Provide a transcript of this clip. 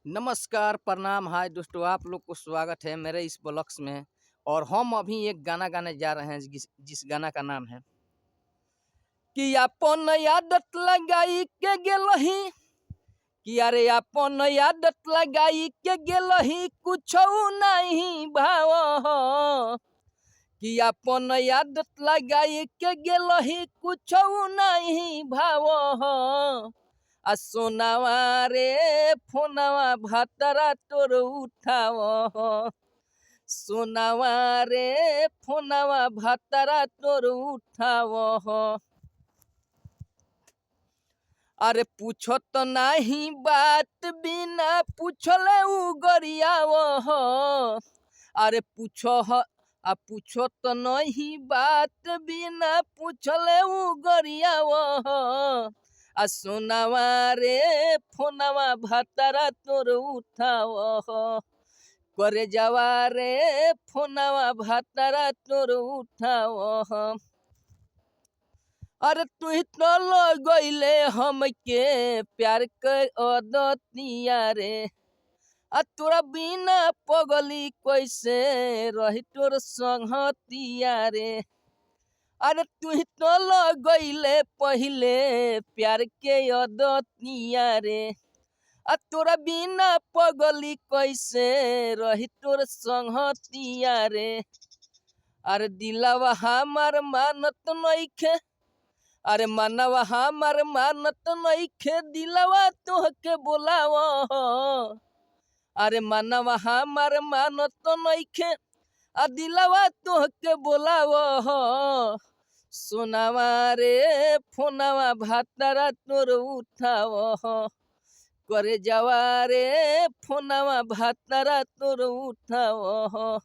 नमस्कार, प्रणाम, हाय दोस्तों। आप लोग को स्वागत है मेरे इस ब्लॉग्स में। और हम अभी एक गाना गाने जा रहे हैं जिस गाना का नाम है कि अपन आदत लगाई के गेलही, कि अरे अपन आदत लगाई के गेलही कुछ नहीं भाव, कि अपन आदत लगाई के गेलही कुछ नहीं भाव। आ सोनावा रे फोनवा भातरा तोर उठाव, सोनावा रे फोनवा भातरा तोर उठाव। अरे पूछो तो नहीं बात बिना पूछले उ गरियाव। अरे पूछो तो नहीं बात बिना पूछले उ गरियाव। आ सोनावा रे फोनवा भातरा तोर उठाव, करे जावा रे फोनवा भातरा तोर उठाव। अरे तू तो लो गईले हमके प्यार के अदतिया रे, आ तोरा बिना पगली कैसे रही तोर संगतिया रे। अरे तू तो लो गईले पहिले प्यार के अदतिया रे, आ तोरा बिना पगली कैसे रही तोर संगतिया रे। अरे दिलवा हमार मानत नइखे, अरे मनवा हमार मानत नइखे, दिलवा तोहके बोलाव। अरे मनवा हमार मानत नइखे, आ दिलवा तोहके बोलाव। सोनावा रे फोनवा भातरा तोर उठाव, करे जावा रे फोनवा भातरा तोर उठाव।